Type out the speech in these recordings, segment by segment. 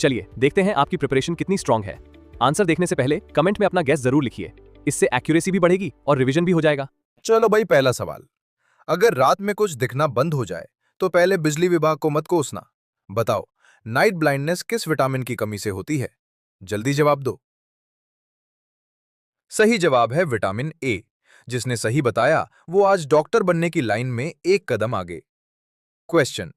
चलिए देखते हैं आपकी प्रिपरेशन कितनी स्ट्रांग है। आंसर देखने से पहले कमेंट में अपना गैस जरूर लिखिए, इससे एक्यूरेसी भी बढ़ेगी और रिवीजन भी हो जाएगा। चलो भाई, पहला सवाल। अगर रात में कुछ दिखना बंद हो जाए तो पहले बिजली विभाग को मत कोसना। बताओ, नाइट ब्लाइंडनेस किस विटामिन की कमी से होती है? जल्दी जवाब दो। सही जवाब है विटामिन ए। जिसने सही बताया वो आज डॉक्टर बनने की लाइन में एक कदम आगे। Question.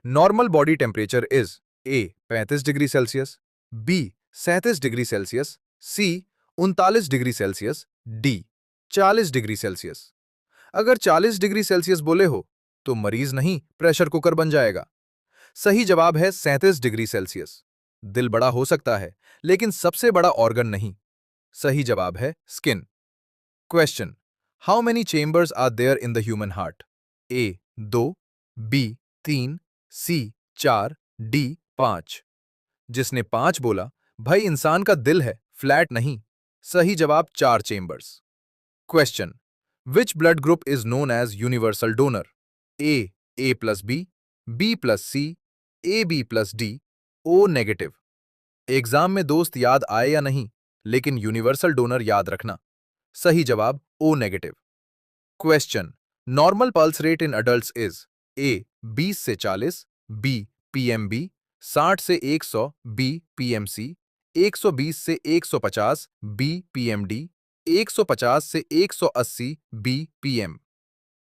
Normal body temperature is A 35 degree Celsius, B 37 degree Celsius, C 39 degree Celsius, D 40 degree Celsius. अगर 40 डिग्री सेल्सियस बोले हो तो मरीज नहीं, प्रेशर कुकर बन जाएगा। सही जवाब है 37 डिग्री सेल्सियस। दिल बड़ा हो सकता है लेकिन सबसे बड़ा ऑर्गन नहीं। सही जवाब है skin. Question. How many chambers are there in the human heart? A 2, B 3, C 4, D 5। जिसने 5 बोला, भाई इंसान का दिल है, फ्लैट नहीं। सही जवाब 4 chambers. Question. Which blood group is known as universal donor? A plus B plus C, A B plus D, O negative. Exam में दोस्त याद आए या नहीं, लेकिन यूनिवर्सल डोनर याद रखना। सही जवाब O negative. Question. Normal pulse rate in adults is A 20 से 40, बी पीएमबी 60 से 100, बी पीएमसी 120 से 150, बी पीएमडी 150 से 180, बी पीएम।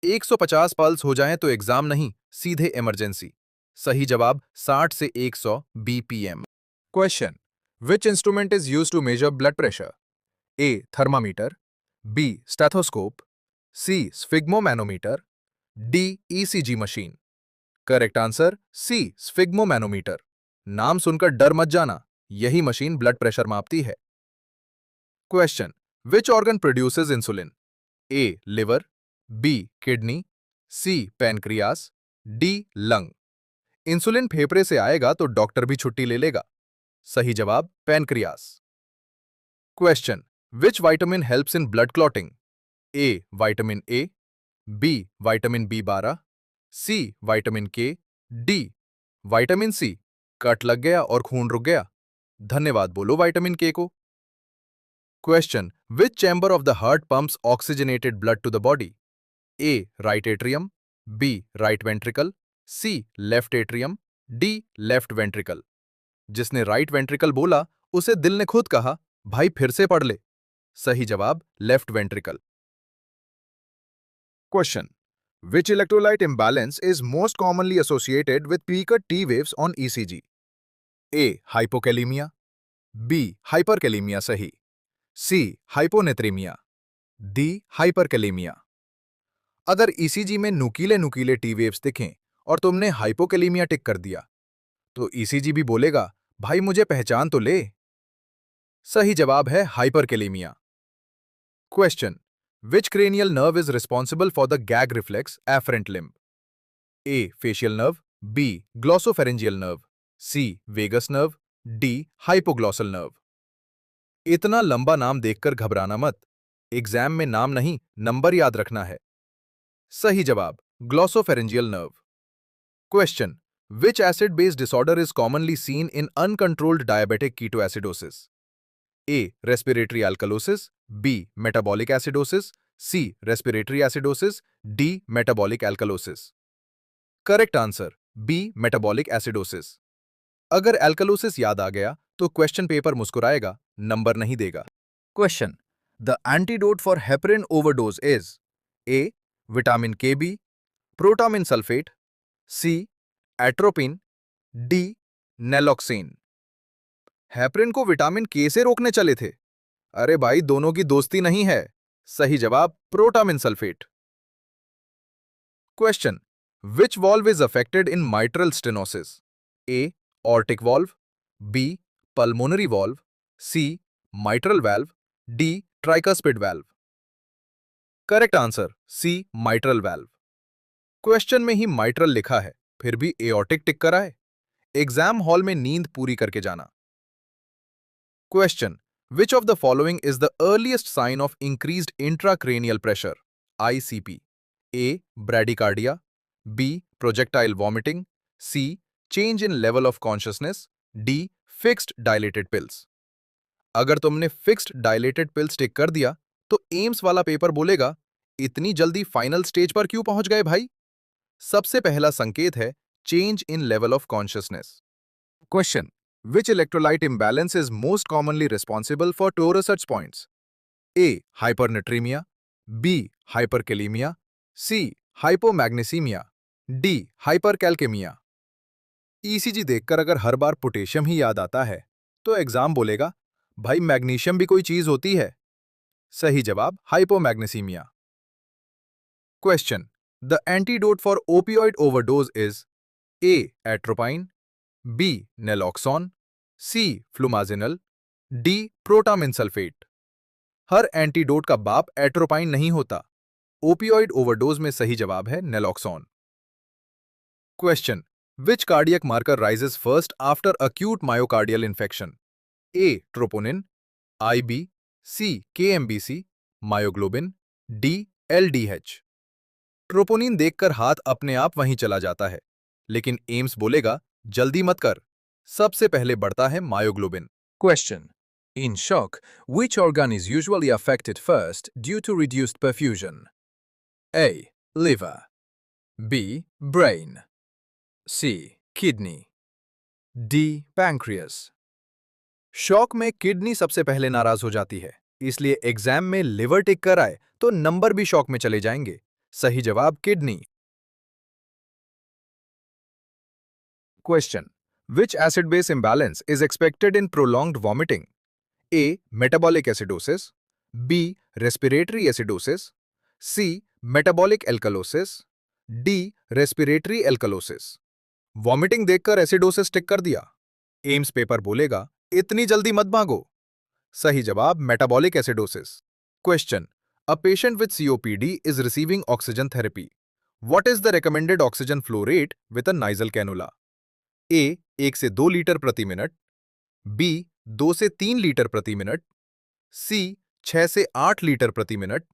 150 पल्स हो जाएं तो एग्जाम नहीं, सीधे इमरजेंसी। सही जवाब 60 से 100, BPM. Question. Which instrument is used to measure blood pressure? A thermometer, B stethoscope, C sphygmomanometer, D ECG machine. Correct answer C sphygmomanometer. नाम सुनकर डर मत जाना, यही मशीन ब्लड प्रेशर मापती है। Question. Which organ produces insulin? A liver, B kidney, C pancreas, D lung. Insulin फेफड़े से आएगा तो डॉक्टर भी छुट्टी ले लेगा। सही जवाब pancreas. Question. Which vitamin helps in blood clotting? A vitamin A, B vitamin बी12, C vitamin K, D vitamin C. Cut लग गया और खून रुक गया। धन्यवाद बोलो विटामिन के को। Question. Which chamber of the heart pumps oxygenated blood to the body? A right atrium, B right ventricle, C left atrium, D left ventricle. जिसने राइट वेंट्रिकल बोला उसे दिल ने खुद कहा, भाई फिर से पढ़ ले। सही जवाब left ventricle. Question. Which electrolyte imbalance is most commonly associated with weaker T waves on ECG? A hypokalemia, B hyperkalemia सही, C hyponatremia, D hyperkalemia। अगर ECG में नुकीले नुकीले टी वेव्स दिखें और तुमने हाइपोकैलेमिया टिक कर दिया तो ECG भी बोलेगा, भाई मुझे पहचान तो ले। सही जवाब है hyperkalaemia. Question. Which cranial nerve is responsible for the gag reflex afferent limb? A facial nerve, B glossopharyngeal nerve, C vagus nerve, D hypoglossal nerve. इतना लंबा नाम देखकर घबराना मत, एग्जाम में नाम नहीं नंबर याद रखना है। सही जवाब glossopharyngeal nerve. Question. Which acid based disorder is commonly seen in uncontrolled diabetic ketoacidosis? A respiratory alkalosis, B metabolic acidosis, C respiratory acidosis, D metabolic alkalosis. Correct answer B metabolic acidosis. अगर alkalosis याद आ गया तो question paper मुस्कुराएगा, number नहीं देगा। Question. The antidote for heparin overdose is A vitamin के B, protamine sulphate, सी atropine, D नेलोक्सिन। Heparin को vitamin के से रोकने चले थे। अरे भाई, दोनों की दोस्ती नहीं है। सही जवाब protamine sulphate. Question. Which valve is affected in mitral stenosis? A aortic valve, B pulmonary valve, C mitral valve, D tricuspid valve. Correct answer C mitral valve. Question में ही माइट्रल लिखा है, फिर भी एओर्टिक टिक कराए। एग्जाम हॉल में नींद पूरी करके जाना। Question. Which of the following is the earliest sign of increased intracranial pressure? ICP. A. Bradycardia, B. Projectile vomiting, C. Change in level of consciousness, D. Fixed dilated pills. अगर तुमने fixed dilated pills टिक कर दिया तो AIIMS वाला paper बोलेगा, इतनी जल्दी final stage पर क्यों पहुंच गए भाई? सबसे पहला संकेत है change in level of consciousness. Question, which electrolyte imbalance is most commonly responsible for Tourette points? A. Hypernatremia, B. Hyperkalemia, C. Hypomagnesemia, D. Hypercalcemia। ECG देखकर अगर हर बार पोटेशियम ही याद आता है तो एग्जाम बोलेगा, भाई मैग्नीशियम भी कोई चीज होती है। सही जवाब hypomagnesaemia. Question, the antidote for opioid overdose is A. Atropine, B. Naloxone, C. Flumazenil, D. Protamine sulphate. हर एंटीडोट का बाप एट्रोपाइन नहीं होता। ओपियोइड ओवरडोज में सही जवाब है naloxone. Question, which cardiac marker rises first after acute myocardial infection? A. Troponin, IB, C. KMBC, myoglobin, D. LDH। Troponin देखकर हाथ अपने आप वहीं चला जाता है, लेकिन एम्स बोलेगा जल्दी मत कर, सबसे पहले बढ़ता है myoglobin. Question. In shock, which organ is usually affected first due to reduced perfusion? A. Liver, B. Brain, C. Kidney, D. Pancreas. Shock में किडनी सबसे पहले नाराज हो जाती है, इसलिए एग्जाम में लिवर टिक कर आए तो नंबर भी शॉक में चले जाएंगे। सही जवाब kidney. Question, which acid base imbalance is expected in prolonged vomiting? A. Metabolic acidosis, B. Respiratory acidosis, C. Metabolic alkalosis, D. Respiratory alkalosis। Vomiting देखकर एसिडोसिस टिक कर दिया। एम्स पेपर बोलेगा, इतनी जल्दी मत भागो। सही जवाब metabolic acidosis. Question, a patient with COPD is receiving oxygen therapy. What is the recommended oxygen flow rate with a nasal cannula? A. 1 से 2 लीटर प्रति मिनट, B. 2 से 3 लीटर प्रति मिनट, C. 6 से 8 लीटर प्रति मिनट,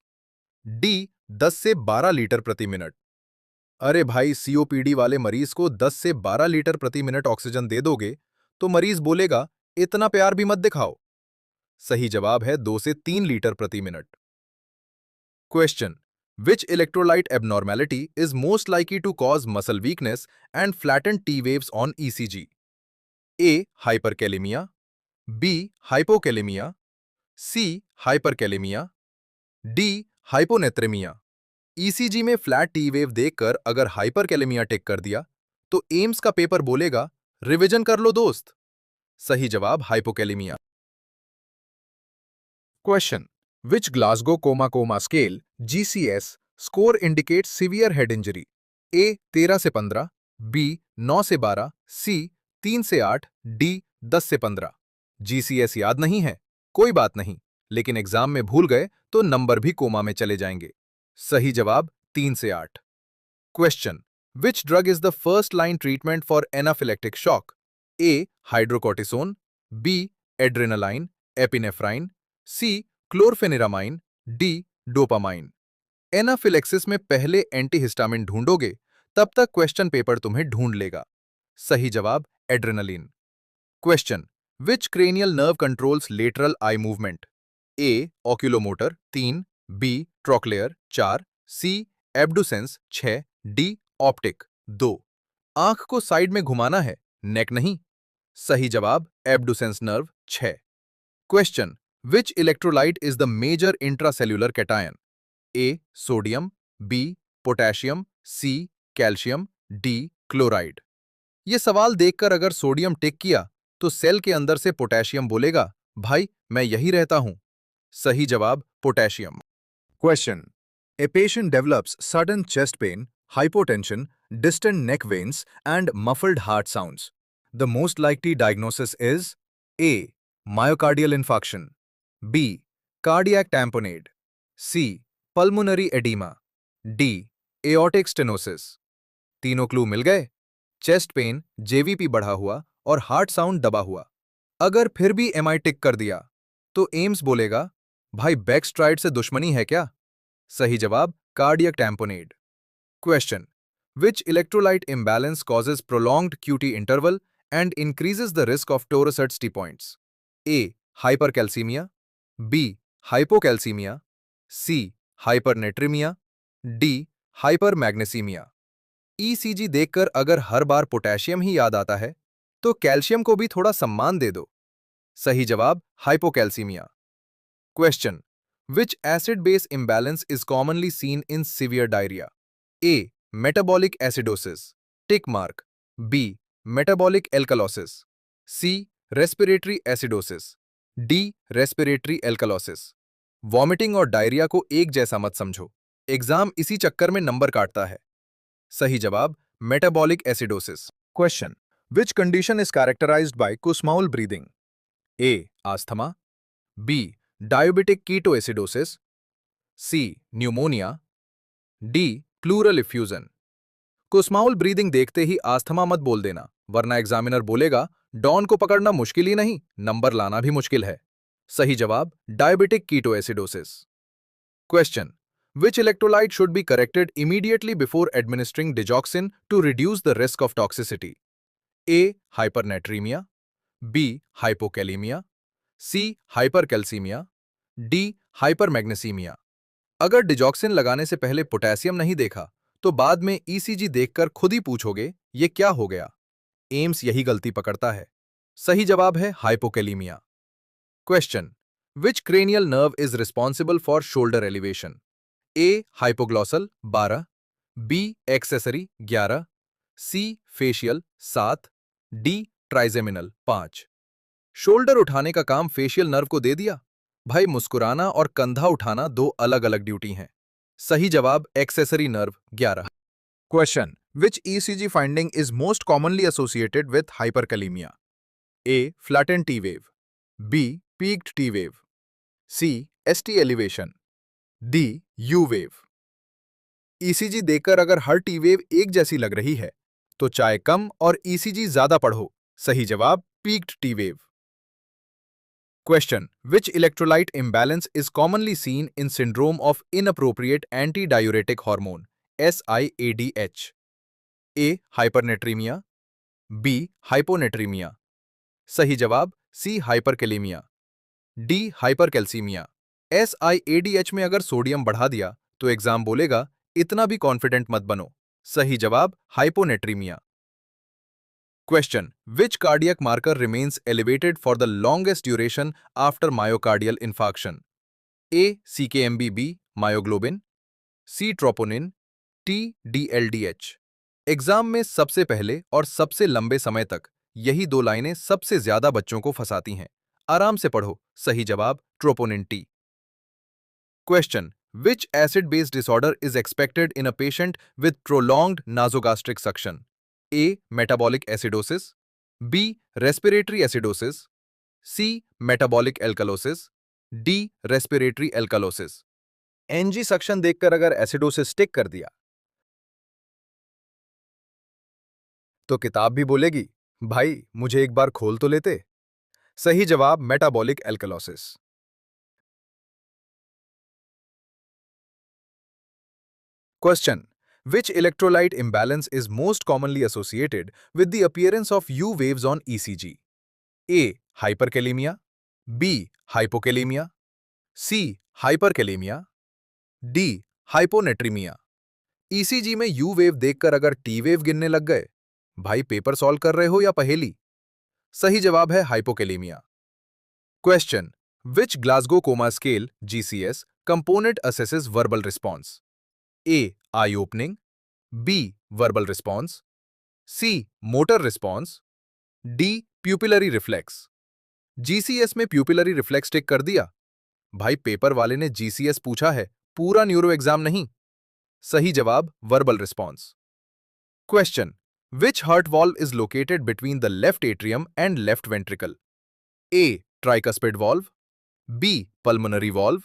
D. 10 से 12 litre प्रति minute. अरे भाई, COPD वाले मरीज को 10 से 12 लीटर प्रति मिनट ऑक्सीजन दे दोगे तो मरीज बोलेगा, इतना प्यार भी मत दिखाओ। सही जवाब है 2 से 3 लीटर प्रति minute. Question, which electrolyte abnormality is most likely to cause muscle weakness and flatten T waves on ECG? A. Hyperkalaemia, B. Hypokalaemia, C. Hyperkalaemia, D. Hyponatraemia. ECG में फ्लैट T वेव देखकर अगर hyperkalaemia टिक कर दिया तो AIIMS का paper बोलेगा, revision कर लो दोस्त। सही जवाब hypokalaemia. Question, which Glasgow coma scale GCS score indicate severe head injury? A. 13 से 15, B. 9 से 12, C. 3 से 8, D. 10 से 15। GCS याद नहीं है, कोई बात नहीं, लेकिन एग्जाम में भूल गए तो नंबर भी कोमा में चले जाएंगे। सही जवाब 3 से 8। Question, which drug is the first line treatment for anaphylactic shock? A. Hydrocortisone, B. Adrenaline, epinephrine, C. Chlorpheniramine, D. Dopamine. Anaphylaxis में पहले एंटीहिस्टामिन ढूंढोगे तब तक क्वेश्चन पेपर तुम्हें ढूंढ लेगा। सही जवाब adrenaline. Question, which cranial nerve controls lateral eye movement? A. Oculomotor 3, B. ट्रॉक्लेयर 4, C. Abducens 6, D. Optic 2। आंख को साइड में घुमाना है, नेक नहीं। सही जवाब abducens nerve 6। Question, which electrolyte is the major intracellular cation? A. Sodium, B. Potassium, C. Calcium, D. Chloride. ये सवाल देखकर अगर सोडियम टिक किया तो सेल के अंदर से पोटेशियम बोलेगा, भाई मैं यही रहता हूं। सही जवाब potassium. Question, a patient develops sudden chest pain, hypotension, distant neck veins, and muffled heart sounds. The most likely diagnosis is A. Myocardial infarction, B. Cardiac tamponade, C. Pulmonary edema, D. Aortic stenosis। तीनों clue मिल गए? Chest pain, JVP बढ़ा हुआ और heart sound दबा हुआ। अगर फिर भी MI टिक कर दिया तो एम्स बोलेगा, भाई बैकस्ट्राइड से दुश्मनी है क्या? सही जवाब cardiac tamponade. Question, which electrolyte imbalance causes prolonged QT interval and increases the risk of Tourette points? A. Hypercalcemia, B. Hypocalcemia, C. Hypernatremia, D. Hypermagnesemia. ECG देखकर अगर हर बार पोटेशियम ही याद आता है, तो कैल्शियम को भी थोड़ा सम्मान दे दो। सही जवाब hypocalcaemia. Question, which acid-base imbalance is commonly seen in severe diarrhea? A. Metabolic acidosis. Tick mark. B. Metabolic alkalosis. C. Respiratory acidosis. D. Respiratory alkalosis. Vomiting और डायरिया को एक जैसा मत समझो, एग्जाम इसी चक्कर में नंबर काटता है। सही जवाब metabolic acidosis. Question, which condition is characterized by Kussmaul breathing? A. Asthma. B. Diabetic ketoacidosis. C. Pneumonia. D. Pleural effusion. Kussmaul breathing देखते ही आस्थमा मत बोल देना, वरना एग्जामिनर बोलेगा डॉन को पकड़ना मुश्किल ही नहीं, नंबर लाना भी मुश्किल है। सही जवाब diabetic ketoacidosis. Question, which electrolyte should be corrected immediately before administering digoxin to reduce the risk of toxicity? A. Hypernatremia. B. Hypokalemia. C. Hypercalcemia. D. Hypermagnesemia. अगर डिजॉक्सिन लगाने से पहले पोटेशियम नहीं देखा, तो बाद में ईसीजी देखकर खुद ही पूछोगे ये क्या हो गया। एम्स यही गलती पकड़ता है। सही जवाब है hypokalaemia. Question, which cranial nerve is responsible for shoulder elevation? A. Hypoglossal 12, B. Accessory 11, C. Facial 7, D. Trigeminal 5। Shoulder उठाने का काम फेशियल नर्व को दे दिया। भाई, मुस्कुराना और कंधा उठाना दो अलग अलग ड्यूटी हैं। सही जवाब accessory nerve 11। Question, which ECG finding is most commonly associated with hyperkalaemia? A. Flattened T wave, B. Peaked T wave, C. ST elevation, D. U wave. ECG देखकर अगर हर टी वेव एक जैसी लग रही है, तो चाय कम और ईसीजी ज्यादा पढ़ो। सही जवाब peaked T wave. Question, which electrolyte imbalance is commonly seen in syndrome of inappropriate antidiuretic hormone, SIADH? A. Hypernatremia. B. Hyponatremia. सही जवाब C. Hyperkalemia. D. Hypercalcemia. SIADH में अगर सोडियम बढ़ा दिया तो एग्जाम बोलेगा इतना भी कॉन्फिडेंट मत बनो। सही जवाब Hyponatremia. Question, which cardiac marker remains elevated for the longest duration after myocardial infarction? A. CKMB-B, myoglobin, C. troponin, T. DLDH. Exam में सबसे पहले और सबसे लंबे समय तक यही दो लाइनें सबसे ज्यादा बच्चों को फंसाती हैं। आराम से पढ़ो। सही जवाब troponin T. Question, which acid-base disorder is expected in a patient with prolonged nasogastric suction? A. Metabolic acidosis, B. Respiratory acidosis, C. Metabolic alkalosis, D. Respiratory alkalosis. NG suction देखकर अगर एसिडोसिस टिक कर दिया, तो किताब भी बोलेगी भाई मुझे एक बार खोल तो लेते। सही जवाब metabolic alkalosis. Question, which electrolyte imbalance is most commonly associated with the appearance of U waves on ECG? A. Hyperkalemia, B. Hypokalemia, C. Hyperkalemia, D. Hyponatremia. ECG में U wave देखकर अगर T wave गिनने लग गए, भाई paper solve कर रहे हो या पहेली? सही जवाब है hypokalemia. Question, which Glasgow Coma Scale GCS component assesses verbal response? A. Eye opening, B. Verbal response, C. Motor response, D. Pupillary reflex. GCS में pupillary reflex टिक कर दिया। भाई पेपर वाले ने GCS पूछा है, पूरा न्यूरो एग्जाम नहीं। सही जवाब verbal response. Question, which heart valve is located between the left atrium and left ventricle? A. Tricuspid valve, B. Pulmonary valve,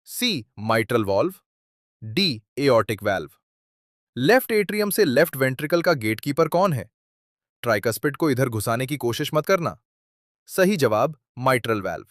C. Mitral valve, D. Aortic valve. Left atrium से left ventricle का gatekeeper कौन है? Tricuspid को इधर घुसाने की कोशिश मत करना। सही जवाब माइट्रल वाल्व।